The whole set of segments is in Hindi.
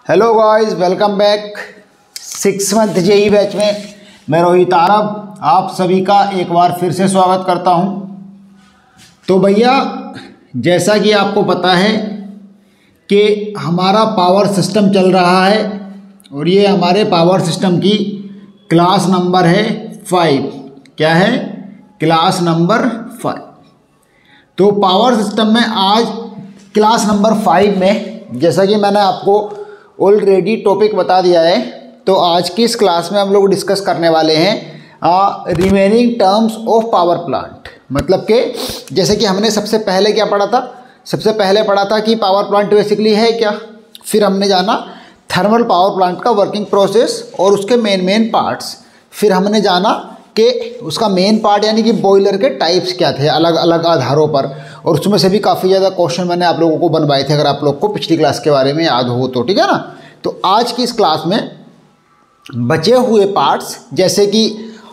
Hello guys, welcome back 6 month JEE batch में मैं रोहित आरब आप सभी का एक बार फिर से स्वागत करता हूं। तो भैया, जैसा कि आपको पता है कि हमारा पावर सिस्टम चल रहा है और ये हमारे पावर सिस्टम की क्लास नंबर है 5। क्या है? Class number 5। तो पावर सिस्टम में आज क्लास नंबर 5 में, जैसा कि मैंने आपको ऑलरेडी टॉपिक बता दिया है, तो आज की इस क्लास में हम लोग डिस्कस करने वाले हैं remaining terms of power plant. मतलब कि जैसे कि हमने सबसे पहले क्या पढ़ा था, सबसे पहले पढ़ा था कि पावर प्लांट बेसिकली है क्या। फिर हमने जाना थर्मल पावर प्लांट का वर्किंग प्रोसेस और उसके मेन पार्ट्स। फिर हमने जाना कि उसका मेन पार्ट यानी कि बॉयलर के टाइप्स क्या थे अलग अलग आधारों पर, और उसमें से भी काफ़ी ज़्यादा क्वेश्चन मैंने आप लोगों को बनवाए थे, अगर आप लोग को पिछली क्लास के बारे में याद हो तो। ठीक है ना। तो आज की इस क्लास में बचे हुए पार्ट्स, जैसे कि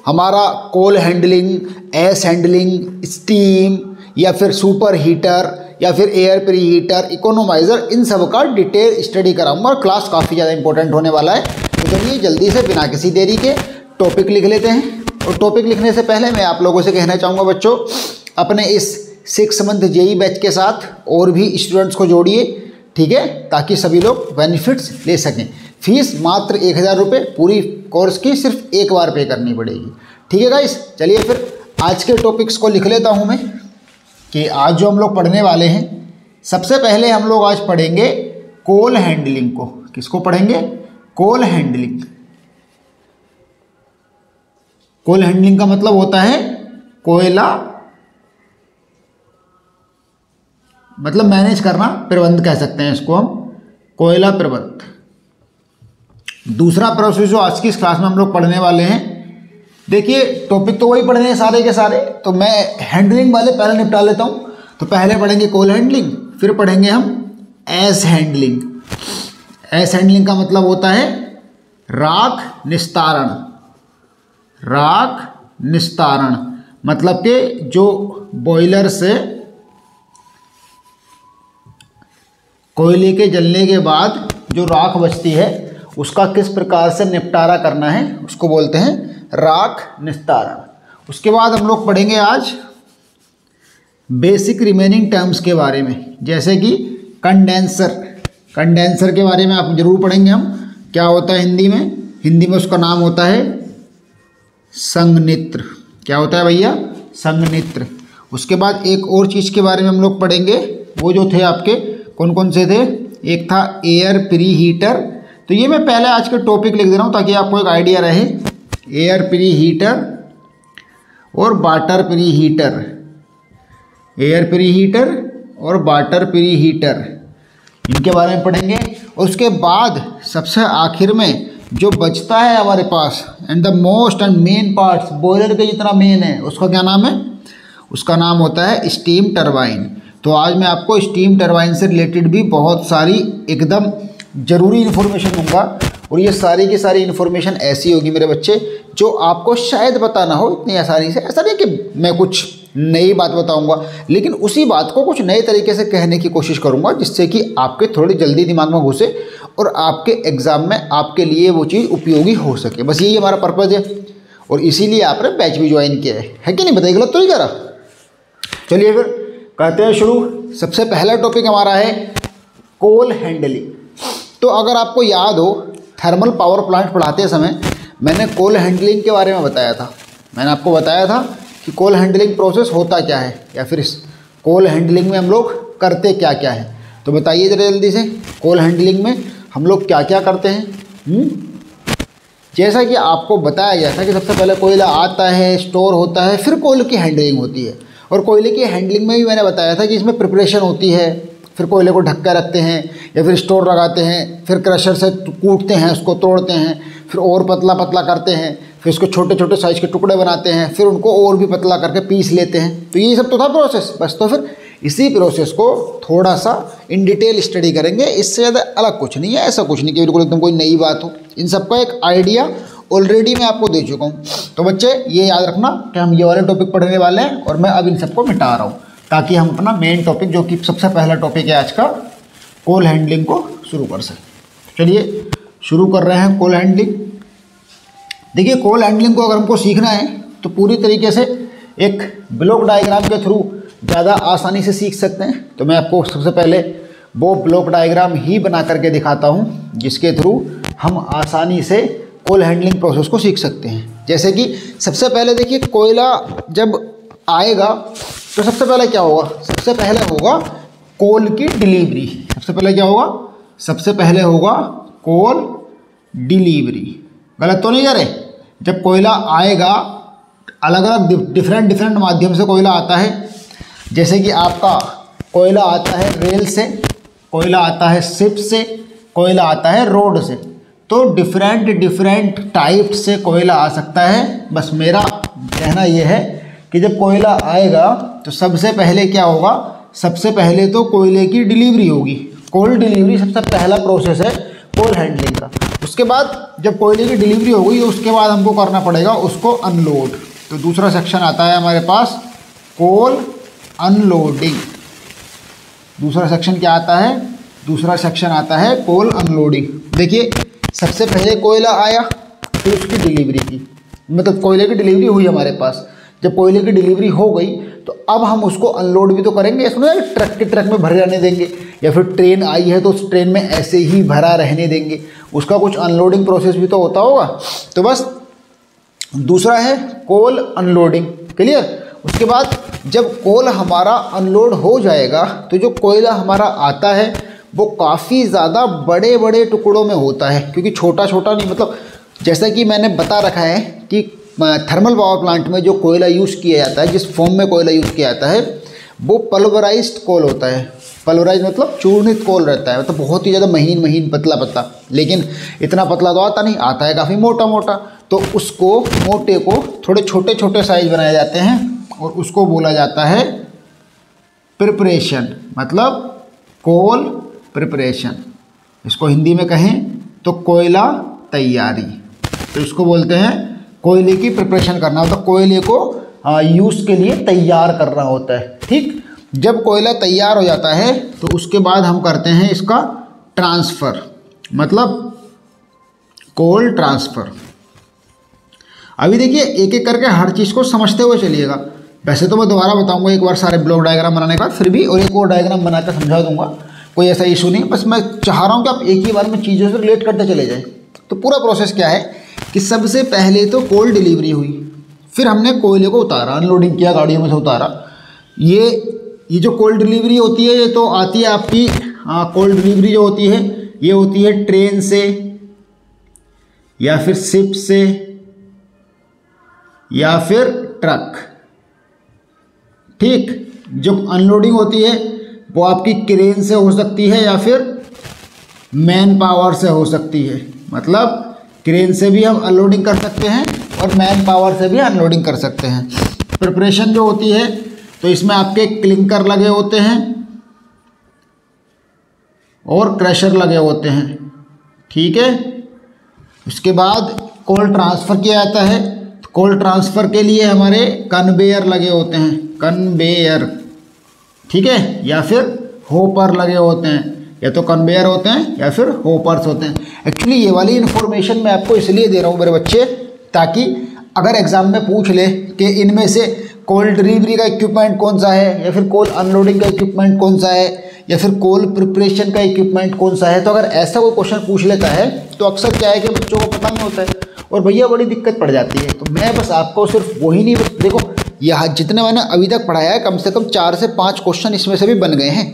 हमारा coal handling, ash handling, steam या फिर सुपर हीटर या फिर एयर प्री हीटर, इकोनोमाइज़र, इन सब का डिटेल स्टडी कराऊंगा और क्लास काफ़ी ज़्यादा इंपॉर्टेंट होने वाला है। तो चलिए जल्दी से बिना किसी देरी के टॉपिक लिख लेते हैं। और टॉपिक लिखने से पहले मैं आप लोगों से कहना चाहूँगा बच्चों, अपने इस 6 मंथ जेई बैच के साथ और भी स्टूडेंट्स को जोड़िए, ठीक है, ताकि सभी लोग बेनिफिट्स ले सकें। फीस मात्र 1000 रुपये, पूरी कोर्स की सिर्फ एक बार पे करनी पड़ेगी। ठीक है गाइस, चलिए फिर आज के टॉपिक्स को लिख लेता हूँ मैं कि आज जो हम लोग पढ़ने वाले हैं, सबसे पहले हम लोग आज पढ़ेंगे कोल हैंडलिंग को। किसको पढ़ेंगे? Coal handling. कोल हैंडलिंग का मतलब होता है कोयला, मतलब मैनेज करना, प्रबंध कह सकते हैं इसको हम, कोयला प्रबंध। दूसरा प्रोसेस जो आज की इस क्लास में हम लोग पढ़ने वाले हैं, देखिए टॉपिक तो वही पढ़ने हैं सारे के सारे, तो मैं हैंडलिंग वाले पहले निपटा लेता हूँ। तो पहले पढ़ेंगे कोल हैंडलिंग, फिर पढ़ेंगे हम एस हैंडलिंग। एस हैंडलिंग का मतलब होता है राख निस्तारण। राख निस्तारण मतलब कि जो बॉयलर से कोयले के जलने के बाद जो राख बचती है उसका किस प्रकार से निपटारा करना है, उसको बोलते हैं राख निस्तारण। उसके बाद हम लोग पढ़ेंगे आज बेसिक रिमेनिंग टर्म्स के बारे में, जैसे कि कंडेंसर। कंडेंसर के बारे में आप जरूर पढ़ेंगे हम। क्या होता है हिंदी में? हिंदी में उसका नाम होता है संघनित्र। क्या होता है भैया? संघनित्र। उसके बाद एक और चीज़ के बारे में हम लोग पढ़ेंगे, वो जो थे आपके कौन कौन से थे, एक था एयर प्री हीटर। तो ये मैं पहले आज के टॉपिक लिख दे रहा हूँ ताकि आपको एक आइडिया रहे। एयर प्री हीटर और water pre heater. Air pre heater और वाटर प्री हीटर, इनके बारे में पढ़ेंगे। और उसके बाद सबसे आखिर में जो बचता है हमारे पास, and the most and main parts, boiler के जितना मेन है, उसका क्या नाम है? उसका नाम होता है स्टीम टरबाइन। तो आज मैं आपको स्टीम टरबाइन से रिलेटेड भी बहुत सारी एकदम ज़रूरी इन्फॉर्मेशन दूंगा, और ये सारी की सारी इन्फॉर्मेशन ऐसी होगी मेरे बच्चे जो आपको शायद पता ना हो इतनी आसानी से। ऐसा नहीं कि मैं कुछ नई बात बताऊंगा, लेकिन उसी बात को कुछ नए तरीके से कहने की कोशिश करूंगा जिससे कि आपके थोड़ी जल्दी दिमाग में घुसे और आपके एग्ज़ाम में आपके लिए वो चीज़ उपयोगी हो सके। बस यही हमारा पर्पज़ है, और इसीलिए आपने बैच भी ज्वाइन किया है कि नहीं? बताइए, गलत तो नहीं करा? चलिए फिर करते हैं शुरू। सबसे पहला टॉपिक हमारा है कोल हैंडलिंग। तो अगर आपको याद हो, थर्मल पावर प्लांट पढ़ाते समय मैंने कोल हैंडलिंग के बारे में बताया था। मैंने आपको बताया था कि कोल हैंडलिंग प्रोसेस होता क्या है, या फिर इस कोल हैंडलिंग में हम लोग करते क्या क्या है। तो बताइए जरा जल्दी से, कोल हैंडलिंग में हम लोग क्या क्या करते हैं। जैसा कि आपको बताया गया था कि सबसे पहले कोयला आता है, स्टोर होता है, फिर कोयले की हैंडलिंग होती है। और कोयले की हैंडलिंग में भी मैंने बताया था कि इसमें प्रिपरेशन होती है, फिर कोयले को ढक कर रखते हैं या फिर स्टोर लगाते हैं, फिर क्रशर से कूटते हैं, उसको तोड़ते हैं, फिर और पतला पतला करते हैं, फिर उसको छोटे छोटे साइज़ के टुकड़े बनाते हैं, फिर उनको और भी पतला करके पीस लेते हैं। तो ये सब तो था प्रोसेस बस। तो फिर इसी प्रोसेस को थोड़ा सा इन डिटेल स्टडी करेंगे, इससे ज़्यादा अलग कुछ नहीं है। ऐसा कुछ नहीं कि बिल्कुल एकदम कोई नई बात हो। इन सबका एक आइडिया ऑलरेडी मैं आपको दे चुका हूँ। तो बच्चे ये याद रखना कि हम ये वाले टॉपिक पढ़ने वाले हैं, और मैं अब इन सबको मिटा रहा हूँ ताकि हम अपना मेन टॉपिक, जो कि सबसे पहला टॉपिक है आज का, कोल हैंडलिंग को शुरू कर सकें। चलिए शुरू कर रहे हैं कोल हैंडलिंग। देखिए कोल हैंडलिंग को अगर हमको सीखना है तो पूरी तरीके से एक ब्लॉक डायग्राम के थ्रू ज़्यादा आसानी से सीख सकते हैं। तो मैं आपको सबसे पहले वो ब्लॉक डायग्राम ही बना करके दिखाता हूँ जिसके थ्रू हम आसानी से कोल हैंडलिंग प्रोसेस को सीख सकते हैं। जैसे कि सबसे पहले देखिए कोयला जब आएगा तो सबसे पहले क्या होगा, सबसे पहले होगा कोल की डिलीवरी। सबसे पहले क्या होगा, सबसे पहले होगा कोल डिलीवरी। गलत तो नहीं जा रहे? जब कोयला आएगा अलग अलग डिफरेंट माध्यम से कोयला आता है। जैसे कि आपका कोयला आता है रेल से, कोयला आता है शिप से, कोयला आता है रोड से। तो डिफरेंट टाइप से कोयला आ सकता है। बस मेरा कहना यह है कि जब कोयला आएगा तो सबसे पहले क्या होगा, सबसे पहले तो कोयले की डिलीवरी होगी। कोल डिलीवरी सबसे पहला प्रोसेस है कोल हैंडलिंग का। उसके बाद जब कोयले की डिलीवरी हो गई तो उसके बाद हमको करना पड़ेगा उसको अनलोड। तो दूसरा सेक्शन आता है हमारे पास कोल अनलोडिंग। दूसरा सेक्शन क्या आता है, दूसरा सेक्शन आता है कोल अनलोडिंग। देखिए सबसे पहले कोयला आया फिर उसकी डिलीवरी की, मतलब कोयले की डिलीवरी हुई हमारे पास। जब कोयले की डिलीवरी हो गई तो अब हम उसको अनलोड भी तो करेंगे। इसमें ट्रक के ट्रक में भर जाने देंगे या फिर ट्रेन आई है तो उस ट्रेन में ऐसे ही भरा रहने देंगे, उसका कुछ अनलोडिंग प्रोसेस भी तो होता होगा। तो बस दूसरा है कोल अनलोडिंग, क्लियर। उसके बाद जब कोल हमारा अनलोड हो जाएगा तो जो कोयला हमारा आता है वो काफ़ी ज़्यादा बड़े बड़े टुकड़ों में होता है, क्योंकि छोटा छोटा नहीं। मतलब जैसा कि मैंने बता रखा है कि थर्मल पावर प्लांट में जो कोयला यूज़ किया जाता है, जिस फॉर्म में कोयला यूज़ किया जाता है वो पल्वराइज्ड कोल होता है। पल्वराइज मतलब चूर्णित कोल रहता है, मतलब बहुत ही ज़्यादा महीन पतला पतला। लेकिन इतना पतला तो आता नहीं, आता है काफ़ी मोटा मोटा। तो उसको मोटे को थोड़े छोटे छोटे साइज बनाए जाते हैं और उसको बोला जाता है प्रिपरेशन, मतलब कोल प्रिपरेशन। इसको हिंदी में कहें तो कोयला तैयारी। तो इसको बोलते हैं कोयले की प्रिपरेशन करना, मतलब तो कोयले को यूज़ के लिए तैयार करना होता है। ठीक, जब कोयला तैयार हो जाता है तो उसके बाद हम करते हैं इसका ट्रांसफ़र, मतलब कोल ट्रांसफ़र। अभी देखिए एक एक करके हर चीज़ को समझते हुए चलिएगा। वैसे तो मैं दोबारा बताऊंगा एक बार सारे ब्लॉक डायग्राम बनाने के बाद, फिर भी और एक और डायग्राम बना कर समझा दूंगा, कोई ऐसा इशू नहीं। बस मैं चाह रहा हूँ कि आप एक ही बार में चीज़ों से रिलेट करते चले जाएं। तो पूरा प्रोसेस क्या है कि सबसे पहले तो कोल डिलीवरी हुई, फिर हमने कोयले को उतारा, अनलोडिंग किया, गाड़ियों में से उतारा। ये जो कोल डिलीवरी होती है ये तो आती है आपकी, कोल डिलीवरी जो होती है ये होती है ट्रेन से या फिर शिप से या फिर ट्रक। ठीक, जो अनलोडिंग होती है वो आपकी क्रेन से हो सकती है या फिर मैन पावर से हो सकती है। मतलब क्रेन से भी हम अनलोडिंग कर सकते हैं और मैन पावर से भी अनलोडिंग कर सकते हैं। प्रिपरेशन जो होती है तो इसमें आपके क्लिंकर लगे होते हैं और क्रशर लगे होते हैं। ठीक है, उसके बाद कोल ट्रांसफ़र किया जाता है। कोल ट्रांसफ़र के लिए हमारे कन्वेयर लगे होते हैं, कन्वेयर, ठीक है, या फिर होपर लगे होते हैं। या तो कन्वेयर होते हैं या फिर होपर्स होते हैं। एक्चुअली ये वाली इन्फॉर्मेशन मैं आपको इसलिए दे रहा हूँ मेरे बच्चे, ताकि अगर एग्ज़ाम में पूछ ले कि इनमें से कोल डिलीवरी का इक्विपमेंट कौन सा है या फिर कोल अनलोडिंग का इक्विपमेंट कौन सा है या फिर कोल प्रिपरेशन का इक्विपमेंट कौन सा है, तो अगर ऐसा कोई क्वेश्चन पूछ लेता है तो अक्सर क्या है कि बच्चों को पता नहीं होता है और भैया बड़ी दिक्कत पड़ जाती है। तो मैं बस आपको सिर्फ वही नहीं, देखो यहाँ जितने मैंने अभी तक पढ़ाया है कम से कम 4 से 5 क्वेश्चन इसमें से भी बन गए हैं।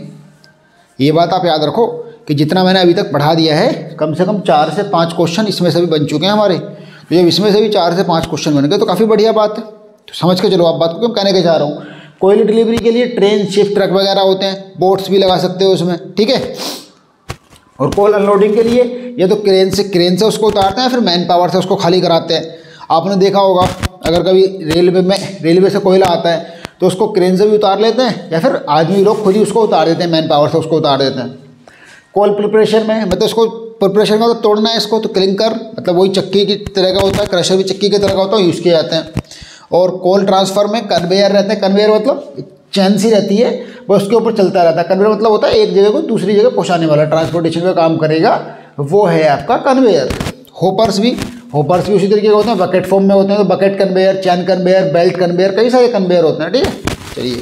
ये बात आप याद रखो कि जितना मैंने अभी तक पढ़ा दिया है कम से कम 4 से 5 क्वेश्चन इसमें से भी बन चुके हैं हमारे। तो जब इसमें से भी 4 से 5 क्वेश्चन बन गए तो काफ़ी बढ़िया बात है। तो समझ के चलो आप बात को, क्यों कहने के चाह रहा हूँ। कोयले डिलीवरी के लिए ट्रेन, शिप, ट्रक वगैरह होते हैं, बोट्स भी लगा सकते हो उसमें, ठीक है। और कोल अनलोडिंग के लिए ये तो क्रेन से उसको उतारते हैं, फिर मैन पावर से उसको खाली कराते हैं। आपने देखा होगा अगर कभी रेलवे से कोयला आता है तो उसको क्रेन से भी उतार लेते हैं या फिर आदमी लोग खुद ही उसको उतार देते हैं, मैन पावर से उसको उतार देते हैं। कोल प्रिपरेशन में मतलब इसको प्रिपरेशन का तो तोड़ना है इसको, तो क्लिंकर मतलब वही चक्की की तरह का होता है, क्रशर भी चक्की की तरह का होता है, यूज़ किए जाते हैं। और कोल ट्रांसफ़र में कन्वेयर रहते हैं। कन्वेयर मतलब चैन सी रहती है, वो उसके ऊपर चलता रहता है। कन्वेयर मतलब होता है एक जगह को दूसरी जगह पहुँचाने वाला, ट्रांसपोर्टेशन का काम करेगा वो है आपका कन्वेयर। होपर्स भी उसी तरीके के होते हैं, बकेट फॉर्म में होते हैं। तो बकेट कन्वेयर, चैन कन्वेयर, बेल्ट कन्वेयर, कई सारे कन्वेयर होते हैं। ठीक है, चलिए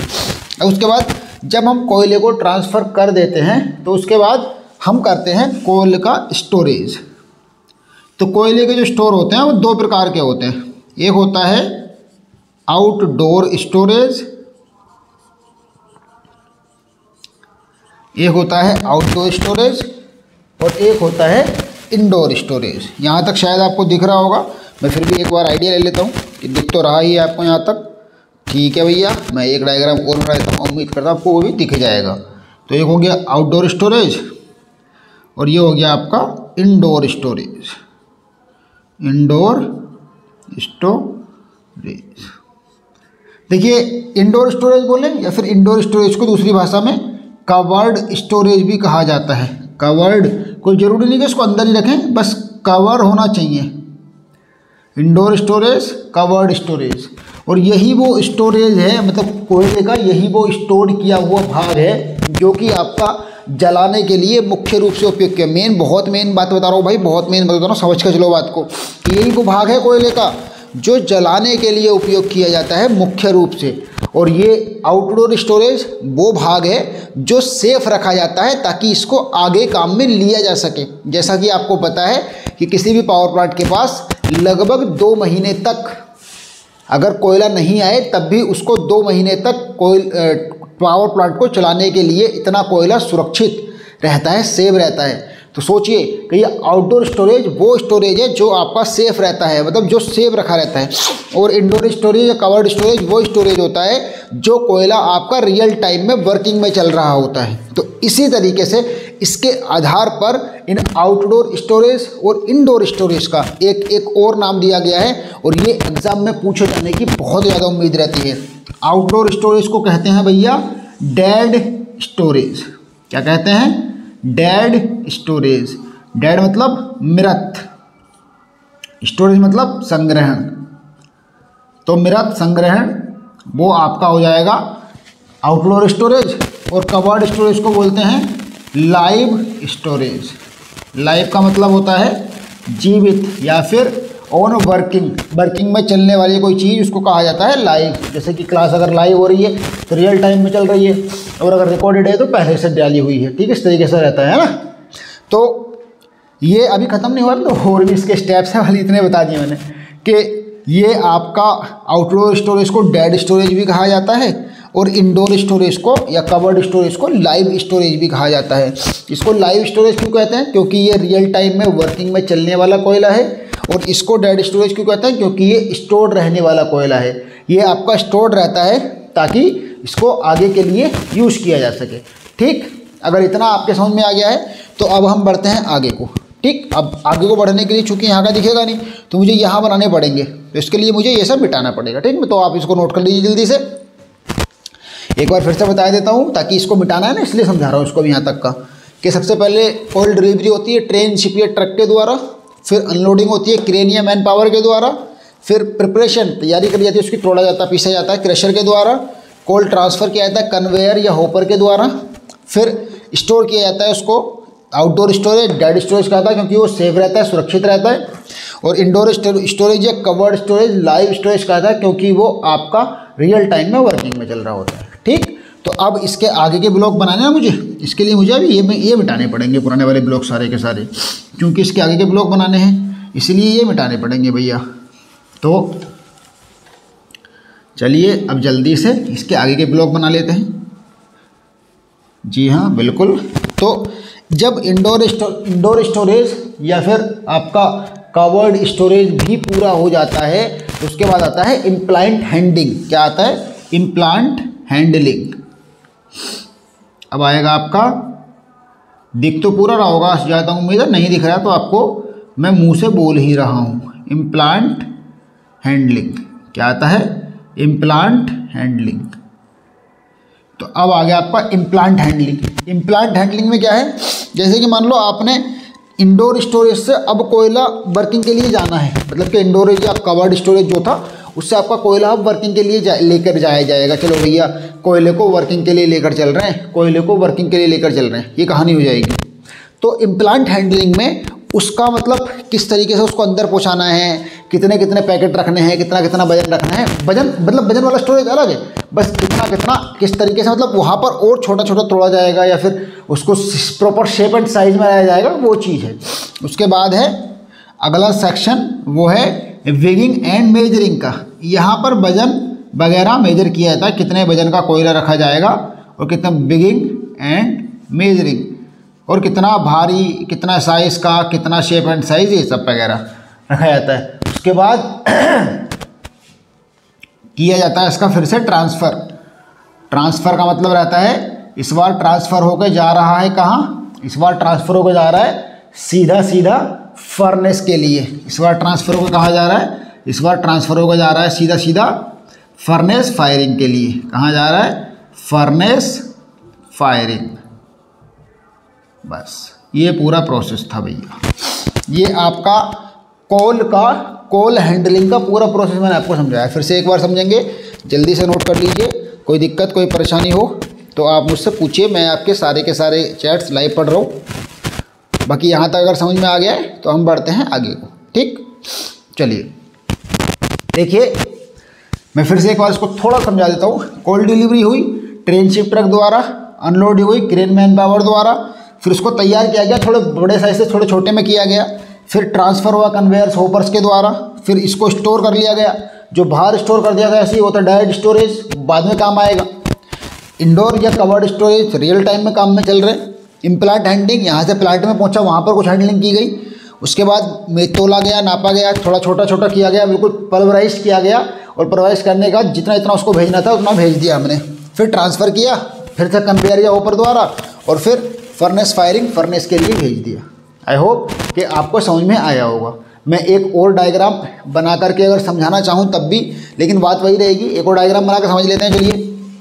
अब उसके बाद जब हम कोयले को ट्रांसफ़र कर देते हैं तो उसके बाद हम करते हैं कोयले का स्टोरेज। तो कोयले के जो स्टोर होते हैं वो दो प्रकार के होते हैं। एक होता है आउटडोर स्टोरेज, एक होता है आउटडोर स्टोरेज और एक होता है इंडोर स्टोरेज। यहाँ तक शायद आपको दिख रहा होगा, मैं फिर भी एक बार आइडिया ले लेता हूँ कि दिख तो रहा ही है आपको यहाँ तक। ठीक है भैया, मैं एक डायग्राम और बना देता हूँ, उम्मीद करता हूँ आपको वो भी दिख जाएगा। तो एक हो गया आउटडोर स्टोरेज और ये हो गया आपका इंडोर स्टोरेज। इंडोर स्टोरेज, देखिए इंडोर स्टोरेज बोलें या फिर इंडोर स्टोरेज को दूसरी भाषा में कवर्ड स्टोरेज भी कहा जाता है। कवर्ड कोई ज़रूरी नहीं कि इसको अंदर ही रखें, बस कवर होना चाहिए। इंडोर स्टोरेज, कवर्ड स्टोरेज, और यही वो स्टोरेज है, मतलब कोयले का यही वो स्टोर किया हुआ भाग है जो कि आपका जलाने के लिए मुख्य रूप से उपयोग किया। बहुत मेन बात बता रहा हूँ भाई, बहुत मेन बात बता रहा हूँ, समझ कर चलो बात को। यही वो भाग है कोयले का जो जलाने के लिए उपयोग किया जाता है मुख्य रूप से। और ये आउटडोर स्टोरेज वो भाग है जो सेफ रखा जाता है ताकि इसको आगे काम में लिया जा सके। जैसा कि आपको पता है कि किसी भी पावर प्लांट के पास लगभग 2 महीने तक अगर कोयला नहीं आए तब भी उसको 2 महीने तक पावर प्लांट को चलाने के लिए इतना कोयला सुरक्षित रहता है, सेफ रहता है। तो सोचिए कि ये आउटडोर स्टोरेज वो स्टोरेज है जो आपका सेफ रहता है, मतलब जो सेफ रखा रहता है। और इंडोर स्टोरेज या कवर्ड स्टोरेज वो स्टोरेज होता है जो कोयला आपका रियल टाइम में वर्किंग में चल रहा होता है। तो इसी तरीके से इसके आधार पर इन आउटडोर स्टोरेज और इंडोर स्टोरेज का एक और नाम दिया गया है और ये एग्जाम में पूछे जाने की बहुत ज़्यादा उम्मीद रहती है। आउटडोर स्टोरेज को कहते हैं भैया डेड स्टोरेज। क्या कहते हैं? Dead storage. डेड मतलब मृत, स्टोरेज मतलब संग्रहण। तो मृत संग्रहण वो आपका हो जाएगा आउटडोर स्टोरेज। और कवर्ड स्टोरेज को बोलते हैं लाइव स्टोरेज। लाइव का मतलब होता है जीवित या फिर ऑन वर्किंग में चलने वाली कोई चीज़, उसको कहा जाता है लाइव। जैसे कि क्लास अगर लाइव हो रही है तो रियल टाइम में चल रही है, और अगर रिकॉर्डेड है तो पहले से डाली हुई है। ठीक है, इस तरीके से रहता है ना। तो ये अभी ख़त्म नहीं हुआ, तो और भी इसके स्टेप्स हैं, वाली इतने बता दिए मैंने कि ये आपका आउटडोर स्टोरेज को डेड स्टोरेज भी कहा जाता है और इंडोर स्टोरेज को या कवर्ड स्टोरेज को लाइव स्टोरेज भी कहा जाता है। इसको लाइव स्टोरेज क्यों कहते हैं? क्योंकि ये रियल टाइम में वर्किंग में चलने वाला कोयला है। और इसको डेड स्टोरेज क्यों कहते हैं? क्योंकि ये स्टोर्ड रहने वाला कोयला है। ये आपका स्टोर्ड रहता है ताकि इसको आगे के लिए यूज़ किया जा सके। ठीक, अगर इतना आपके समझ में आ गया है तो अब हम बढ़ते हैं आगे को। ठीक, अब आगे को बढ़ने के लिए चूंकि यहाँ का दिखेगा नहीं तो मुझे यहाँ बनाने पड़ेंगे, तो इसके लिए मुझे ये सब मिटाना पड़ेगा। ठीक, तो आप इसको नोट कर लीजिए जल्दी से। एक बार फिर से बता देता हूँ ताकि इसको मिटाना है ना, इसलिए समझा रहा हूँ इसको भी यहाँ तक का कि सबसे पहले कोयल डिलीवरी होती है ट्रेन, शिप या ट्रक के द्वारा, फिर अनलोडिंग होती है क्रेन या मैन पावर के द्वारा, फिर प्रिपरेशन तैयारी करी जाती है, उसकी तोड़ा जाता है, पीसा जाता है क्रशर के द्वारा, कोल ट्रांसफ़र किया जाता है कन्वेयर या होपर के द्वारा, फिर स्टोर किया जाता है उसको आउटडोर स्टोरेज, डेड स्टोरेज कहता है क्योंकि वो सेफ रहता है, सुरक्षित रहता है, और इंडोर स्टोरेज या कवर्ड स्टोरेज लाइव स्टोरेज कहता है क्योंकि वो आपका रियल टाइम में वर्किंग में चल रहा होता है। ठीक, तो अब इसके आगे के ब्लॉक बनाने हैं मुझे, इसके लिए मुझे अभी ये मिटाने पड़ेंगे पुराने वाले ब्लॉक सारे के सारे, क्योंकि इसके आगे के ब्लॉक बनाने हैं इसलिए ये मिटाने पड़ेंगे भैया। तो चलिए अब जल्दी से इसके आगे के ब्लॉक बना लेते हैं। जी हाँ बिल्कुल। तो जब इंडोर स्टोरेज या फिर आपका कवर्ड स्टोरेज भी पूरा हो जाता है तो उसके बाद आता है इम्प्लांट हैंडलिंग। क्या आता है? Implant handling. अब आएगा आपका, दिख तो पूरा रहा होगा, ज़्यादा उम्मीद है नहीं दिख रहा तो आपको मैं मुंह से बोल ही रहा हूँ। इम्प्लांट हैंडलिंग क्या आता है? Implant handling. तो अब आ गया आपका इम्प्लांट हैंडलिंग। इम्प्लांट हैंडलिंग में क्या है? जैसे कि मान लो आपने इंडोर स्टोरेज से अब कोयला वर्किंग के लिए जाना है, मतलब कि इंडोर या कवर्ड स्टोरेज जो था उससे आपका कोयला अब वर्किंग के लिए लेकर जाया जाएगा। चलो भैया कोयले को वर्किंग के लिए लेकर चल रहे हैं, कोयले को वर्किंग के लिए लेकर चल रहे हैं, ये कहानी हो जाएगी। तो इम्प्लांट हैंडलिंग में उसका मतलब किस तरीके से उसको अंदर पहुंचाना है, कितने कितने पैकेट रखने हैं, कितना कितना वजन रखना है, वजन मतलब वजन वाला स्टोरेज अलग है, बस कितना कितना किस तरीके से मतलब वहाँ पर और छोटा छोटा तोड़ा जाएगा या फिर उसको प्रॉपर शेप एंड साइज में लाया जाएगा, वो चीज़ है। उसके बाद है अगला सेक्शन, वो है वेगिंग एंड मेजरिंग का। यहाँ पर वजन वगैरह मेजर किया जाता है, कितने वजन का कोयला रखा जाएगा और कितना वेगिंग एंड मेजरिंग, और कितना भारी, कितना साइज़ का, कितना शेप एंड साइज, ये सब वगैरह रखा जाता है। उसके बाद किया जाता है इसका फिर से ट्रांसफ़र। ट्रांसफ़र का मतलब रहता है इस बार ट्रांसफ़र होकर जा रहा है कहाँ, इस बार ट्रांसफ़र होकर जा रहा है सीधा सीधा फर्नेस के लिए। इस बार ट्रांसफ़र होकर कहाँ जा रहा है, इस बार ट्रांसफ़र होकर जा रहा है सीधा सीधा फर्नेस फायरिंग के लिए। कहाँ जा रहा है, फर्नेस फायरिंग। बस ये पूरा प्रोसेस था भैया, ये आपका कोल हैंडलिंग का पूरा प्रोसेस मैंने आपको समझाया। फिर से एक बार समझेंगे, जल्दी से नोट कर लीजिए। कोई दिक्कत कोई परेशानी हो तो आप मुझसे पूछिए, मैं आपके सारे के सारे चैट्स लाइव पढ़ रहा हूँ। बाकी यहाँ तक अगर समझ में आ गया है तो हम बढ़ते हैं आगे को। ठीक, चलिए देखिए, मैं फिर से एक बार इसको थोड़ा समझा देता हूँ। कोल डिलीवरी हुई ट्रेन शिप ट्रक द्वारा, अनलोड हुई क्रेन मैन पावर द्वारा, फिर उसको तैयार किया गया, थोड़े बड़े साइज से थोड़े छोटे में किया गया, फिर ट्रांसफ़र हुआ कन्वेयर्स होपर्स के द्वारा, फिर इसको स्टोर कर लिया गया। जो बाहर स्टोर कर दिया गया ऐसे ही होता है डायरेक्ट स्टोरेज, बाद में काम आएगा। इंडोर या कवर्ड स्टोरेज रियल टाइम में काम में चल रहे। इम्प्लांट हैंडलिंग, यहाँ से प्लांट में पहुँचा, वहाँ पर कुछ हैंडलिंग की गई, उसके बाद में तोला गया, नापा गया, थोड़ा छोटा छोटा किया गया, बिल्कुल पल्वराइज किया गया, और पल्वराइज करने का जितना इतना उसको भेजना था उतना भेज दिया हमने। फिर ट्रांसफ़र किया, फिर से कन्वेयर या होपर द्वारा, और फिर फर्नेस फायरिंग, फर्नेस के लिए भेज दिया। आई होप कि आपको समझ में आया होगा। मैं एक और डायग्राम बना करके अगर समझाना चाहूँ तब भी, लेकिन बात वही रहेगी। एक और डायग्राम बना कर समझ लेते हैं। चलिए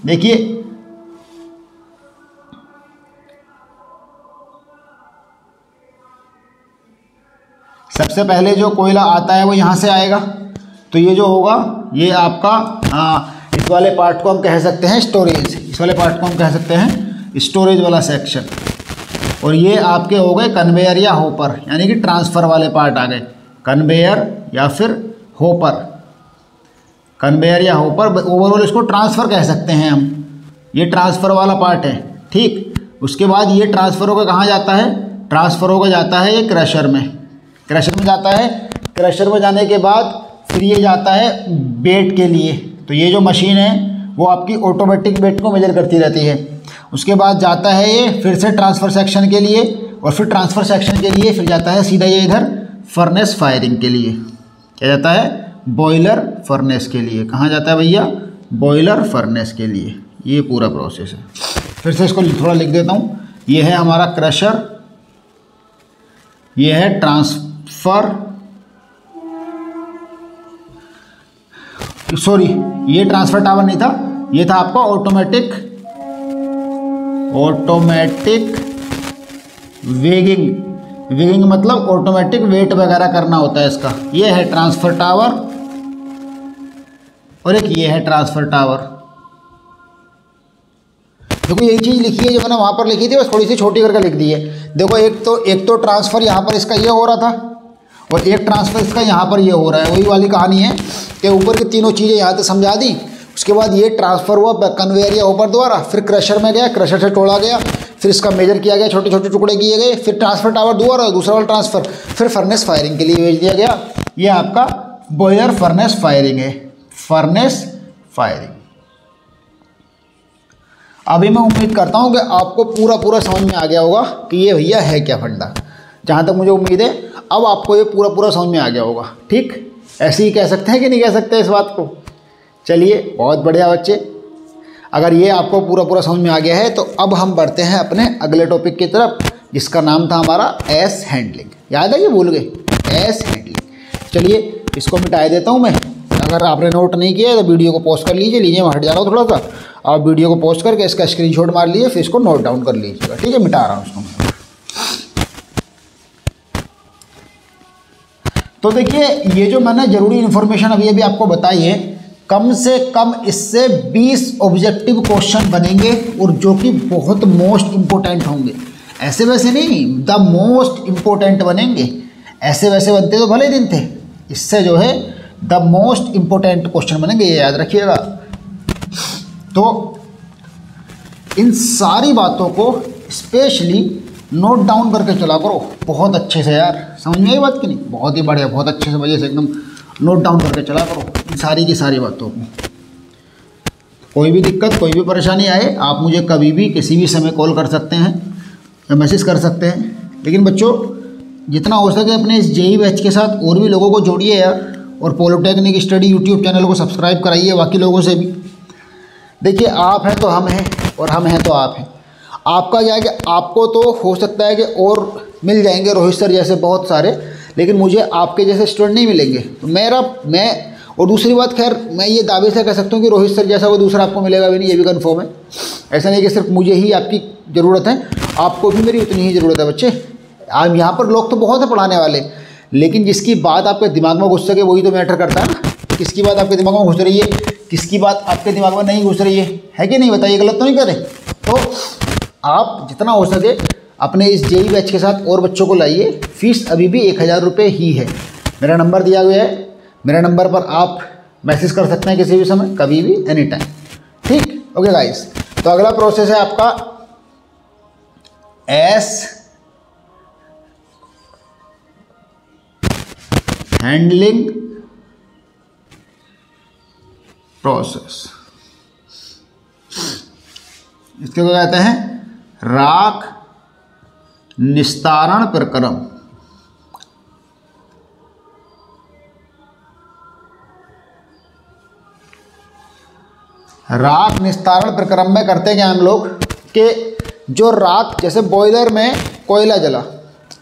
देखिए, सबसे पहले जो कोयला आता है वो यहाँ से आएगा, तो ये जो होगा ये आपका इस वाले पार्ट को हम कह सकते हैं स्टोरेज, इस वाले पार्ट को हम कह सकते हैं स्टोरेज वाला सेक्शन। और ये आपके हो गए कन्वेयर या होपर, यानी कि ट्रांसफ़र वाले पार्ट आ गए, कन्वेयर या फिर होपर, कन्वेयर या होपर, ओवरऑल इसको ट्रांसफ़र कह सकते हैं हम। ये ट्रांसफ़र वाला पार्ट है, ठीक। उसके बाद ये ट्रांसफ़र होकर कहाँ जाता है, ट्रांसफ़र होकर जाता है ये क्रशर में, क्रशर में जाता है। क्रशर में जाने के बाद फिर ये जाता है वेट के लिए, तो ये जो मशीन है वो आपकी ऑटोमेटिक वेट को मेजर करती रहती है। उसके बाद जाता है ये फिर से ट्रांसफ़र सेक्शन के लिए, और फिर ट्रांसफ़र सेक्शन के लिए फिर जाता है सीधा ये इधर फर्नेस फायरिंग के लिए। क्या जाता है, बॉयलर फर्नेस के लिए। कहाँ जाता है भैया, बॉयलर फर्नेस के लिए। ये पूरा प्रोसेस है। फिर से इसको थोड़ा लिख देता हूँ। ये है हमारा क्रशर, ये है ट्रांसफ़र, सॉरी ये ट्रांसफ़र टावर नहीं था, ये था आपका ऑटोमेटिक वेगिंग मतलब ऑटोमेटिक वेट वगैरह करना होता है इसका। ये है ट्रांसफ़र टावर, और एक ये है ट्रांसफ़र टावर। देखो यही चीज़ लिखी है जो मैंने वहाँ पर लिखी थी, बस थोड़ी सी छोटी करके लिख दी है। देखो एक तो ट्रांसफ़र यहाँ पर इसका ये हो रहा था, और एक ट्रांसफ़र इसका यहाँ पर ये हो रहा है। वही वाली कहानी है कि ऊपर की तीनों चीज़ें यहाँ तक समझा दी। उसके बाद ये ट्रांसफ़र हुआ कन्वेयर या ऊपर द्वारा, फिर क्रशर में गया, क्रशर से तोड़ा गया, फिर इसका मेजर किया गया, छोटे छोटे टुकड़े किए गए, फिर ट्रांसफ़र टावर द्वारा दूसरा वाला ट्रांसफ़र, फिर फर्नेस फायरिंग के लिए भेज दिया गया। ये आपका बॉयलर फर्नेस फायरिंग है, फर्नेस फायरिंग। अभी मैं उम्मीद करता हूँ कि आपको पूरा समझ में आ गया होगा कि ये भैया है क्या फंडा। जहाँ तक मुझे उम्मीद है अब आपको ये पूरा समझ में आ गया होगा। ठीक, ऐसे ही कह सकते हैं कि नहीं कह सकते इस बात को। चलिए बहुत बढ़िया बच्चे, अगर ये आपको पूरा समझ में आ गया है तो अब हम बढ़ते हैं अपने अगले टॉपिक की तरफ, जिसका नाम था हमारा एस हैंडलिंग। याद है, ये भूल गए, एस हैंडलिंग। चलिए इसको मिटा देता हूँ मैं। अगर आपने नोट नहीं किया है तो वीडियो को पॉज कर लीजिए, मैं हट जा रहा हूँ थोड़ा सा। आप वीडियो को पॉज करके इसका स्क्रीनशॉट मार लीजिए, फिर इसको नोट डाउन कर लीजिएगा। ठीक है, मिटा रहा हूँ उसको। तो देखिए, ये जो मैंने ज़रूरी इन्फॉर्मेशन अभी आपको बताई है, कम से कम इससे 20 ऑब्जेक्टिव क्वेश्चन बनेंगे, और जो कि बहुत मोस्ट इम्पोर्टेंट होंगे। ऐसे वैसे नहीं, द मोस्ट इम्पोर्टेंट बनेंगे। ऐसे वैसे बनते तो भले दिन थे, इससे जो है द मोस्ट इम्पोर्टेंट क्वेश्चन बनेंगे, ये याद रखिएगा। तो इन सारी बातों को स्पेशली नोट डाउन करके चला करो बहुत अच्छे से यार, समझ में आई बात की नहीं? बहुत ही बढ़िया, बहुत अच्छे से मजे से एकदम नोट डाउन करके चला करो इन सारी की सारी बातों को। कोई भी दिक्कत, कोई भी परेशानी आए, आप मुझे कभी भी किसी भी समय कॉल कर सकते हैं या मैसेज कर सकते हैं। लेकिन बच्चों जितना हो सके अपने इस जेईई बैच के साथ और भी लोगों को जोड़िए यार, और पॉलिटेक्निक स्टडी यूट्यूब चैनल को सब्सक्राइब कराइए बाकी लोगों से भी। देखिए आप हैं तो हम हैं, और हम हैं तो आप हैं। आपका क्या है कि आपको तो हो सकता है कि और मिल जाएंगे रोहित सर जैसे बहुत सारे, लेकिन मुझे आपके जैसे स्टूडेंट नहीं मिलेंगे। तो मैं और दूसरी बात, खैर मैं ये दावे से कह सकता हूँ कि रोहित सर जैसा कोई दूसरा आपको मिलेगा भी नहीं, ये भी कन्फर्म है। ऐसा नहीं कि सिर्फ मुझे ही आपकी ज़रूरत है, आपको भी मेरी उतनी ही ज़रूरत है बच्चे। आप यहाँ पर लोग तो बहुत है पढ़ाने वाले, लेकिन जिसकी बात आपके दिमाग में घुस सके वही तो मैटर करता है ना। किसकी बात आपके दिमाग में घुस रही है, किसकी बात आपके दिमाग में नहीं घुस रही है कि नहीं? बताइए, गलत तो नहीं कर रहे? तो आप जितना हो सके अपने इस जेईई बैच के साथ और बच्चों को लाइए। फीस अभी भी 1000 रुपये ही है। मेरा नंबर दिया गया है, मेरे नंबर पर आप मैसेज कर सकते हैं किसी भी समय, कभी भी, एनी टाइम। ठीक, ओके गाइस। तो अगला प्रोसेस है आपका एस हैंडलिंग प्रोसेस। इसके को कहते हैं राख निस्तारण प्रक्रम। राख निस्तारण प्रक्रम में करते क्या हम लोग कि जो राख, जैसे बॉयलर में कोयला जला,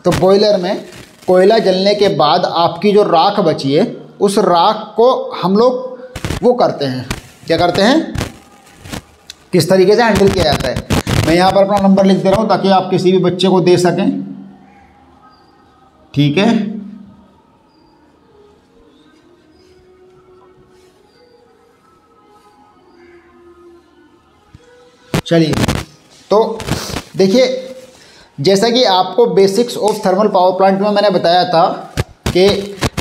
तो बॉयलर में कोयला जलने के बाद आपकी जो राख बची है, उस राख को हम लोग वो करते हैं, क्या करते हैं, किस तरीके से हैंडल किया जाता है। मैं यहाँ पर अपना नंबर लिख दे रहा हूँ ताकि आप किसी भी बच्चे को दे सकें। ठीक है, चलिए। तो देखिए, जैसा कि आपको basics of thermal power plant में मैंने बताया था कि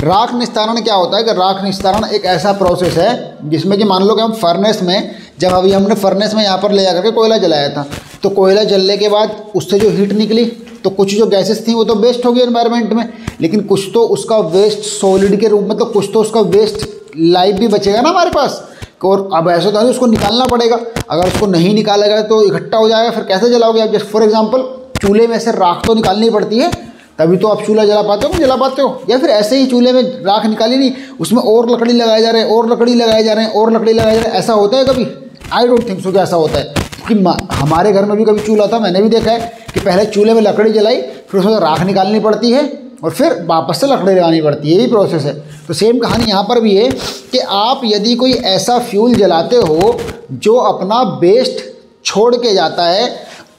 राख निस्तारण क्या होता है। कि राख निस्तारण एक ऐसा प्रोसेस है जिसमें कि मान लो कि हम फर्नेस में, जब अभी हमने फर्नेस में यहाँ पर ले जाकर के कोयला जलाया था, तो कोयला जलने के बाद उससे जो हीट निकली, तो कुछ जो गैसेस थी वो तो वेस्ट हो गई एनवायरनमेंट में, लेकिन कुछ तो उसका वेस्ट सॉलिड के रूप में, तो कुछ तो उसका वेस्ट लाइफ भी बचेगा ना हमारे पास। और अब ऐसा तो उसको निकालना पड़ेगा, अगर उसको नहीं निकालेगा तो इकट्ठा हो जाएगा, फिर कैसे जलाओगे आप? जैसे फॉर एग्जांपल चूल्हे में से राख तो निकालनी पड़ती है, तभी तो आप चूल्हा जला पाते हो, नहीं जला पाते हो। या फिर ऐसे ही चूल्हे में राख निकाली नहीं, उसमें और लकड़ी लगाए जा रहे हैं, और लकड़ी लगाए जा रहे हैं, और लकड़ी लगाए जा रहे हैं, ऐसा होता है कभी? आई डोंट थिंक सो कि ऐसा होता है। क्योंकि हमारे घर में भी कभी चूल्हा था, मैंने भी देखा है कि पहले चूल्हे में लकड़ी जलाई, फिर उसमें राख निकालनी पड़ती है, और फिर वापस से लकड़ी लगानी पड़ती है, यही प्रोसेस है। तो सेम कहानी यहाँ पर भी है कि आप यदि कोई ऐसा फ्यूल जलाते हो जो अपना वेस्ट छोड़ के जाता है,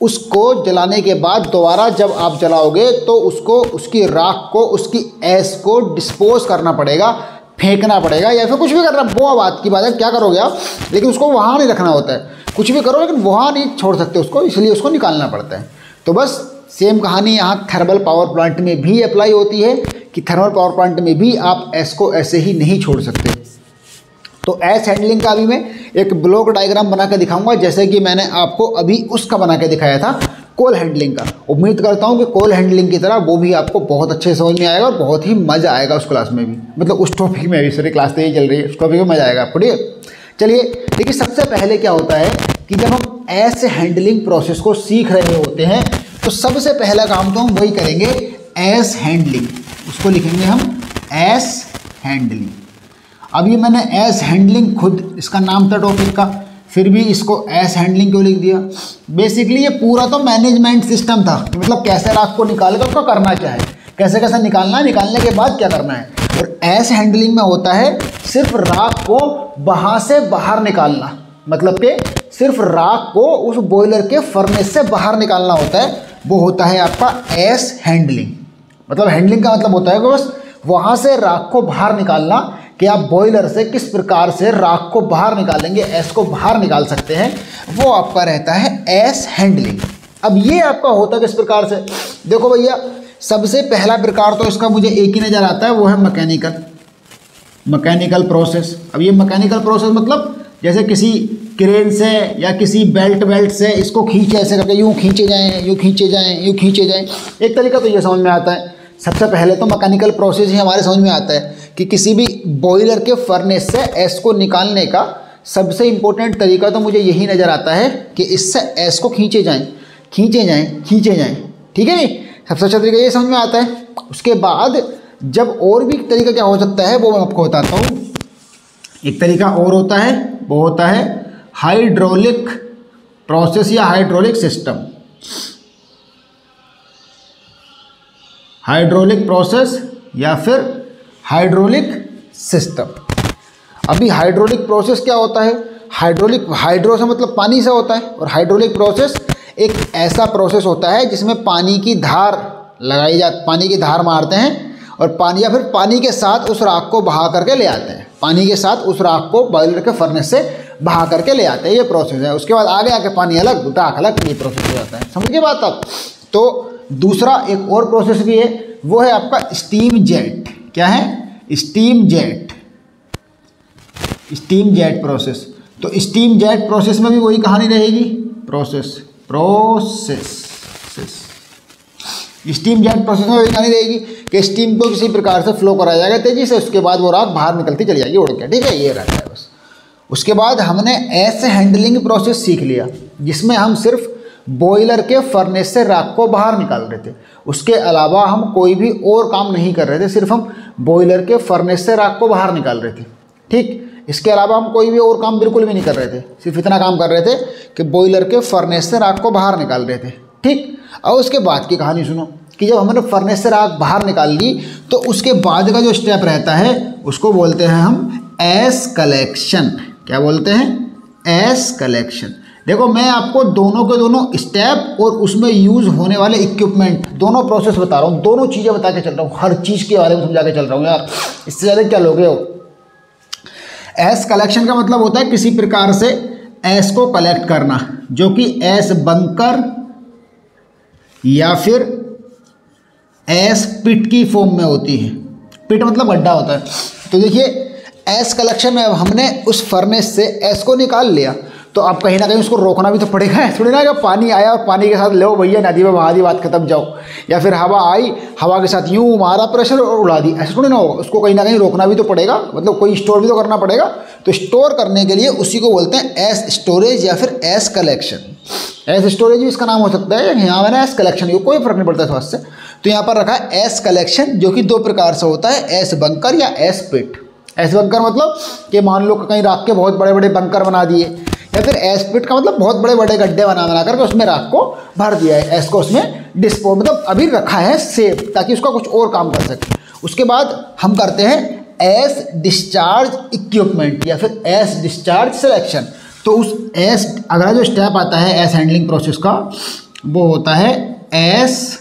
उसको जलाने के बाद दोबारा जब आप जलाओगे तो उसको, उसकी राख को, उसकी ऐश को डिस्पोज करना पड़ेगा, फेंकना पड़ेगा, या फिर कुछ भी करना, वो बात की बात है, क्या करोगे आप, लेकिन उसको वहाँ नहीं रखना होता है। कुछ भी करो लेकिन वहाँ नहीं छोड़ सकते उसको, इसलिए उसको निकालना पड़ता है। तो बस सेम कहानी यहाँ थर्मल पावर प्लांट में भी अप्लाई होती है कि थर्मल पावर प्लांट में भी आप ऐश को ऐसे ही नहीं छोड़ सकते। तो ऐश हैंडलिंग का अभी मैं एक ब्लॉक डायग्राम बना के दिखाऊंगा, जैसे कि मैंने आपको अभी उसका बना के दिखाया था कोल हैंडलिंग का। उम्मीद करता हूँ कि कोल हैंडलिंग की तरह वो भी आपको बहुत अच्छे से समझ में आएगा और बहुत ही मज़ा आएगा उस क्लास में भी, मतलब उस टॉपिक में भी। सारी क्लास तो यही चल रही है, उस टॉपिक में मज़ा आएगा आपको। ठीक है, चलिए। देखिए, सबसे पहले क्या होता है कि जब हम ऐश हैंडलिंग प्रोसेस को सीख रहे होते हैं तो सबसे पहला काम तो हम वही करेंगे, ऐश हैंडलिंग। उसको लिखेंगे हम ऐश हैंडलिंग। अब ये मैंने ऐश हैंडलिंग, खुद इसका नाम था टॉपिक का, फिर भी इसको ऐश हैंडलिंग क्यों लिख दिया? बेसिकली ये पूरा तो मैनेजमेंट सिस्टम था, मतलब कैसे राख को निकाल कर उसको करना क्या है, कैसे कैसे निकालना है, निकालने के बाद क्या करना है। और ऐश हैंडलिंग में होता है सिर्फ राख को वहाँ से बाहर निकालना, मतलब कि सिर्फ राख को उस बॉयलर के फर्नेस से बाहर निकालना होता है, वो होता है आपका ऐश हैंडलिंग। मतलब हैंडलिंग का मतलब होता है कि बस वहाँ से राख को बाहर निकालना, कि आप बॉयलर से किस प्रकार से राख को बाहर निकालेंगे, ऐश को बाहर निकाल सकते हैं, वो आपका रहता है ऐश हैंडलिंग। अब ये आपका होता किस प्रकार से, देखो भैया सबसे पहला प्रकार तो इसका मुझे एक ही नज़र आता है, वो है मैकेनिकल प्रोसेस। अब ये मैकेनिकल प्रोसेस मतलब जैसे किसी क्रेन से या किसी बेल्ट से इसको खींचे, ऐसे करके यूँ खींचे जाएँ, यूँ खींचे जाएँ, यूँ खींचे जाएँ, एक तरीका तो ये समझ में आता है। सबसे पहले तो मैकेनिकल प्रोसेस ही हमारे समझ में आता है कि किसी भी बॉयलर के फर्नेस से एस को निकालने का सबसे इम्पोर्टेंट तरीका तो मुझे यही नज़र आता है कि इससे एस को खींचे जाएँ, ठीक है जी। सबसे अच्छा तरीका ये समझ में आता है। उसके बाद जब और भी तरीका क्या हो सकता है वो मैं आपको बताता हूँ। एक तरीका और होता है, वो होता है हाइड्रोलिक प्रोसेस या हाइड्रोलिक सिस्टम। हाइड्रोलिक प्रोसेस या फिर हाइड्रोलिक सिस्टम। अभी हाइड्रोलिक प्रोसेस क्या होता है, हाइड्रो से मतलब पानी से होता है, और हाइड्रोलिक प्रोसेस एक ऐसा प्रोसेस होता है जिसमें पानी की धार लगाई जाती, पानी की धार मारते हैं और पानी या फिर पानी के साथ उस राख को बहा करके ले आते हैं, पानी के साथ उस राख को बॉयलर के फर्नेस से बहा करके ले आते हैं, ये प्रोसेस है। उसके बाद आगे आके पानी अलग राख अलग, ये प्रोसेस हो जाता है। समझ के बात आप। तो दूसरा एक और प्रोसेस भी है, वो है आपका स्टीम जेट। क्या है? Steam jet process. तो स्टीम जेट प्रोसेस में भी वही कहानी रहेगी, प्रोसेस स्टीम जेट प्रोसेस में वही कहानी रहेगी कि स्टीम को किसी प्रकार से फ्लो कराया जाएगा तेजी से, उसके बाद वो राख बाहर निकलती चली जाएगी उड़ के, ठीक है, ये रहता है बस। उसके बाद हमने ऐसे हैंडलिंग प्रोसेस सीख लिया जिसमें हम सिर्फ बॉयलर के फर्नेस से राख को बाहर निकाल रहे थे, उसके अलावा हम कोई भी और काम नहीं कर रहे थे, सिर्फ हम बॉयलर के फर्नेस से राख को बाहर निकाल रहे थे, ठीक। इसके अलावा हम कोई भी और काम बिल्कुल भी नहीं कर रहे थे, सिर्फ इतना काम कर रहे थे कि बॉयलर के फर्नेस से राख को बाहर निकाल रहे थे, ठीक। और उसके बाद की कहानी सुनो कि जब हमने फर्नेस से राख बाहर निकाल ली तो उसके बाद का जो स्टेप रहता है उसको बोलते हैं हम एस कलेक्शन। क्या बोलते हैं? S collection. देखो मैं आपको दोनों के दोनों स्टेप और उसमें यूज़ होने वाले इक्विपमेंट दोनों प्रोसेस बता रहा हूँ, दोनों चीज़ें बता के चल रहा हूँ, हर चीज़ के बारे में समझा के चल रहा हूँ यार, इससे ज़्यादा क्या लोगे हो। एस कलेक्शन का मतलब होता है किसी प्रकार से एस को कलेक्ट करना, जो कि एस बंकर या फिर एस पिट की फॉर्म में होती है। पिट मतलब गड्ढा होता है। तो देखिए एस कलेक्शन में अब हमने उस फर्नेस से एस को निकाल लिया, तो अब कहीं ना कहीं उसको रोकना भी तो पड़ेगा, थोड़ी ना कि पानी आया और पानी के साथ लो भैया नदी में बहा दी, बात खत्म जाओ, या फिर हवा आई हवा के साथ यूँ मारा प्रेशर और उड़ा दी, ऐसा थोड़ी ना होगा। उसको कहीं ना कहीं रोकना भी तो पड़ेगा, मतलब कोई स्टोर भी तो करना पड़ेगा। तो स्टोर करने के लिए उसी को बोलते हैं एस स्टोरेज या फिर एस कलेक्शन। एस स्टोरेज भी इसका नाम हो सकता है, यहाँ मैंने एस कलेक्शन, ये कोई फर्क नहीं पड़ता इस बात से। तो यहाँ पर रखा है एस कलेक्शन, जो कि दो प्रकार से होता है, एस बंकर या एस पिट। एस बंकर मतलब कि मान लो कहीं राख के बहुत बड़े बड़े बंकर बना दिए, या फिर एस पिट का मतलब बहुत बड़े बड़े गड्ढे बना करके उसमें राख को भर दिया है, एस को उसमें डिस्पोज मतलब अभी रखा है सेफ, ताकि उसका कुछ और काम कर सके। उसके बाद हम करते हैं एस डिस्चार्ज इक्विपमेंट या फिर एस डिस्चार्ज सिलेक्शन। तो उस एस अगला जो स्टेप आता है एस हैंडलिंग प्रोसेस का, वो होता है एस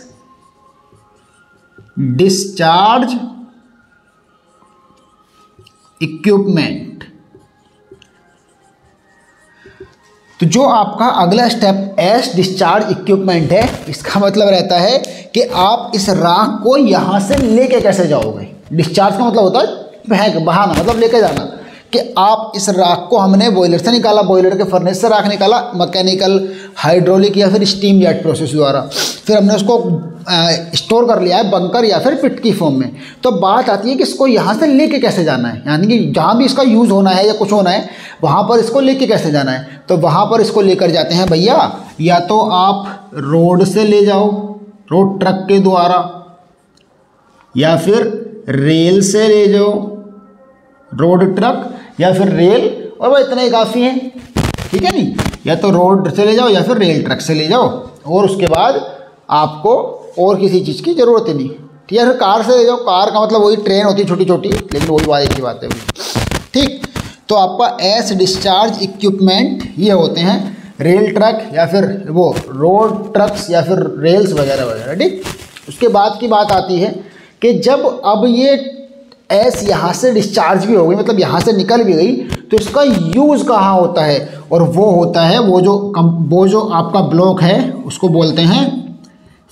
डिस्चार्ज इक्विपमेंट। तो जो आपका अगला स्टेप एस डिस्चार्ज इक्विपमेंट है, इसका मतलब रहता है कि आप इस राख को यहां से लेके कैसे जाओगे। डिस्चार्ज का मतलब होता है बहाना, मतलब लेके जाना, कि आप इस राख को, हमने बॉयलर से निकाला, बॉयलर के फर्नेस से राख निकाला, मैकेनिकल, हाइड्रोलिक या फिर स्टीम जेट प्रोसेस द्वारा, फिर हमने उसको स्टोर कर लिया है बंकर या फिर पिट की फॉर्म में। तो बात आती है कि इसको यहाँ से लेके कैसे जाना है, यानी कि जहाँ भी इसका यूज़ होना है या कुछ होना है वहाँ पर इसको लेके कैसे जाना है। तो वहाँ पर इसको लेकर जाते हैं भैया, या तो आप रोड से ले जाओ, रोड ट्रक के द्वारा, या फिर रेल से ले जाओ, रोड ट्रक या फिर रेल, और वह इतना ही काफ़ी है, ठीक है नहीं। या तो रोड से ले जाओ या फिर रेल ट्रक से ले जाओ, और उसके बाद आपको और किसी चीज़ की ज़रूरत ही नहीं, ठीक है। फिर कार से ले जाओ, कार का मतलब वही ट्रेन होती है छोटी छोटी, लेकिन वही बात की बात है, ठीक। तो आपका एस डिस्चार्ज इक्विपमेंट ये होते हैं रेल ट्रक या फिर वो रोड ट्रक्स या फिर रेल्स वगैरह वगैरह, ठीक। उसके बाद की बात आती है कि जब अब ये एस यहाँ से डिस्चार्ज भी हो गई, मतलब यहाँ से निकल भी गई, तो इसका यूज़ कहाँ होता है और वो होता है वो जो आपका ब्लॉक है उसको बोलते हैं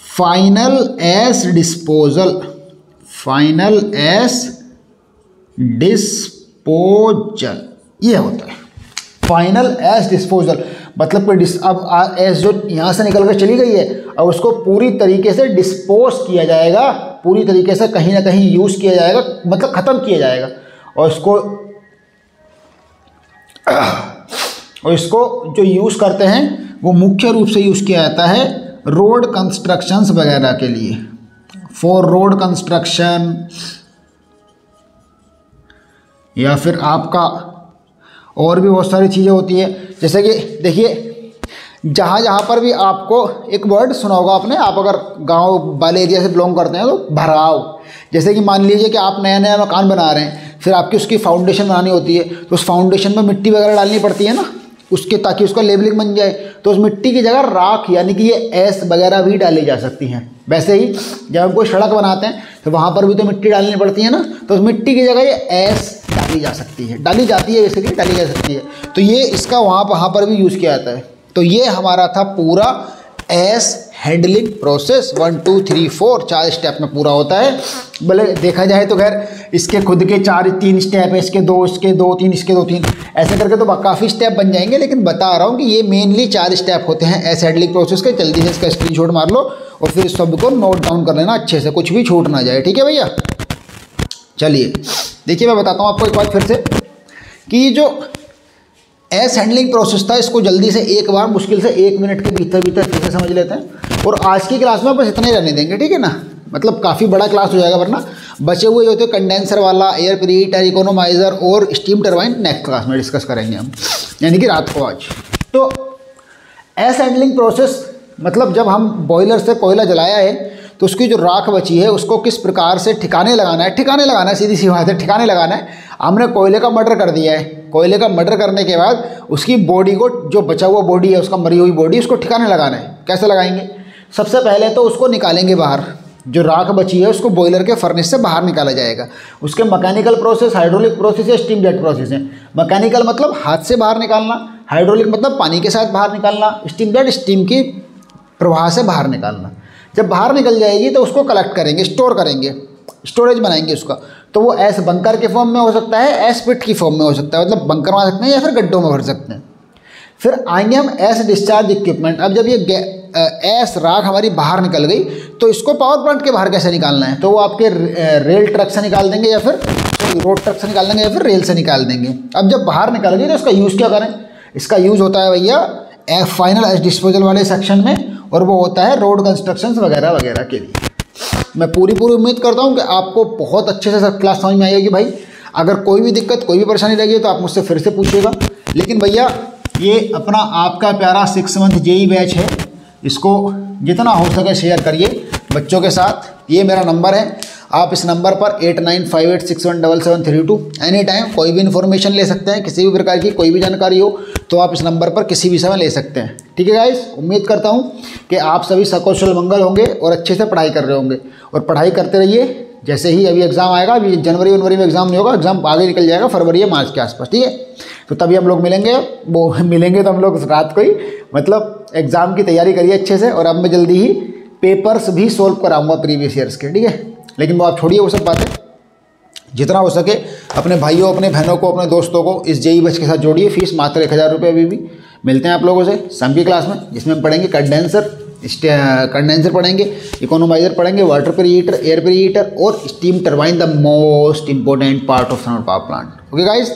final S disposal. Final S disposal ये होता है फाइनल एस डिस्पोजल। मतलब कि अब एस जो यहाँ से निकल कर चली गई है, अब उसको पूरी तरीके से डिस्पोज किया जाएगा, पूरी तरीके से कहीं ना कहीं यूज़ किया जाएगा, मतलब ख़त्म किया जाएगा। और इसको जो यूज़ करते हैं वो मुख्य रूप से यूज़ किया जाता है रोड कंस्ट्रक्शंस वगैरह के लिए, फॉर रोड कंस्ट्रक्शन, या फिर आपका और भी बहुत सारी चीज़ें होती है। जैसे कि देखिए जहाँ पर भी आपको एक वर्ड सुना होगा आपने, आप अगर गांव वाले एरिया से बिलोंग करते हैं तो भराव। जैसे कि मान लीजिए कि आप नया नया मकान बना रहे हैं, फिर आपकी उसकी फाउंडेशन बनानी होती है, तो उस फाउंडेशन में मिट्टी वगैरह डालनी पड़ती है ना उसके, ताकि उसका लेबलिंग बन जाए। तो उस मिट्टी की जगह राख यानी कि ये एस वगैरह भी डाली जा सकती हैं। वैसे ही जब हम कोई सड़क बनाते हैं तो वहाँ पर भी तो मिट्टी डालनी पड़ती है ना, तो उस मिट्टी की जगह ये एस डाली जा सकती है, डाली जाती है, बेसिकली डाली जा सकती है। तो ये इसका वहाँ पर भी यूज़ किया जाता है। तो ये हमारा था पूरा एस हैंडलिंग प्रोसेस 1 2 3 4 4 स्टेप में पूरा होता है। भले देखा जाए तो खैर इसके खुद के 3 स्टेप है, इसके 2, इसके 2 3, इसके 2 3, ऐसे करके तो काफ़ी स्टेप बन जाएंगे, लेकिन बता रहा हूँ कि ये मेनली 4 स्टेप होते हैं एस हैंडलिंग प्रोसेस के। जल्दी से इसका स्क्रीनशॉट मार लो और फिर इस सब को नोट डाउन कर लेना अच्छे से, कुछ भी छूट ना जाए, ठीक है भैया। चलिए देखिए मैं बताता हूँ आपको एक बात फिर से कि जो एस हैंडलिंग प्रोसेस था इसको जल्दी से एक बार मुश्किल से 1 मिनट के भीतर कैसे समझ लेते हैं। और आज की क्लास में बस इतना ही रहने देंगे, ठीक है ना, मतलब काफ़ी बड़ा क्लास हो जाएगा, वरना बचे हुए होते कंडेंसर वाला, एयर प्रीहीटर, इकोनोमाइज़र और स्टीम टरबाइन नेक्स्ट क्लास में डिस्कस करेंगे हम, यानी कि रात को आज। तो एस हैंडलिंग प्रोसेस मतलब जब हम बॉयलर से कोयला जलाया है तो उसकी जो राख बची है उसको किस प्रकार से ठिकाने लगाना है, सीधी सी बात है, ठिकाने लगाना है। हमने कोयले का मर्डर कर दिया है, कोयले का मर्डर करने के बाद उसकी बॉडी को, जो बचा हुआ बॉडी है उसका, मरी हुई बॉडी, उसको ठिकाने लगाना है। कैसे लगाएंगे? सबसे पहले तो उसको निकालेंगे बाहर, जो राख बची है उसको बॉयलर के फर्नेस से बाहर निकाला जाएगा। उसके मैकेनिकल प्रोसेस, हाइड्रोलिक प्रोसेस या स्टीम जेट प्रोसेस है। मैकेनिकल मतलब हाथ से बाहर निकालना, हाइड्रोलिक मतलब पानी के साथ बाहर निकालना, स्टीम जेट स्टीम की प्रवाह से बाहर निकालना। जब बाहर निकल जाएगी तो उसको कलेक्ट करेंगे, स्टोर करेंगे, स्टोरेज बनाएंगे उसका। तो वो एस बंकर के फॉर्म में हो सकता है, एस पिट की फॉर्म में हो सकता है, मतलब बंकर बना सकते हैं या फिर गड्ढों में भर सकते हैं। फिर आएंगे हम एस डिस्चार्ज इक्विपमेंट। अब जब ये एस राख हमारी बाहर निकल गई तो इसको पावर प्लांट के बाहर कैसे निकालना है, तो वो आपके रेल ट्रक से निकाल देंगे या फिर रोड ट्रक से निकाल देंगे या फिर रेल से निकाल देंगे। अब जब बाहर निकल गई तो इसका यूज़ क्या करें? इसका यूज़ होता है भैया फाइनल एस डिस्पोजल वाले सेक्शन में, और वो होता है रोड कंस्ट्रक्शंस वगैरह वगैरह के लिए। मैं पूरी उम्मीद करता हूँ कि आपको बहुत अच्छे से सब क्लास समझ में आई होगी भाई। अगर कोई भी दिक्कत, कोई भी परेशानी लगी तो आप मुझसे फिर से पूछिएगा। लेकिन भैया ये अपना आपका प्यारा 6 मंथ जेई बैच है, इसको जितना हो सके शेयर करिए बच्चों के साथ। ये मेरा नंबर है, आप इस नंबर पर 8958617732 एनी टाइम कोई भी इन्फॉर्मेशन ले सकते हैं, किसी भी प्रकार की कोई भी जानकारी हो तो आप इस नंबर पर किसी भी समय ले सकते हैं, ठीक है गाइस। उम्मीद करता हूँ कि आप सभी सकुशल मंगल होंगे और अच्छे से पढ़ाई कर रहे होंगे, और पढ़ाई करते रहिए। जैसे ही अभी एग्ज़ाम आएगा, अभी जनवरी में एग्ज़ाम नहीं होगा, एग्ज़ाम आगे निकल जाएगा फरवरी या मार्च के आसपास, ठीक है। तो तभी हम लोग मिलेंगे तो हम लोग रात को ही, मतलब एग्ज़ाम की तैयारी करिए अच्छे से। और अब मैं जल्दी ही पेपर्स भी सोल्व कराऊंगा प्रीवियस ईयर्स के, ठीक है। लेकिन वो आप छोड़िए वो सब बातें, जितना हो सके अपने भाइयों, अपने बहनों को, अपने दोस्तों को इस जेई बैच के साथ जोड़िए। फीस मात्र 1000 रुपये अभी भी। मिलते हैं आप लोगों से शाम की क्लास में, जिसमें हम पढ़ेंगे कंडेंसर पढ़ेंगे, इकोनोमाइज़र पढ़ेंगे, वाटर प्रीहीटर, एयर प्रीहीटर और steam turbine, the most important part of thermal power plant. Okay guys,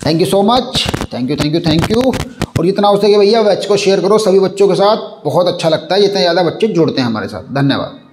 thank you so much, thank you. और जितना हो सके भैया बैच को शेयर करो सभी बच्चों के साथ, बहुत अच्छा लगता है जितने ज़्यादा बच्चे जुड़ते हैं हमारे साथ। धन्यवाद।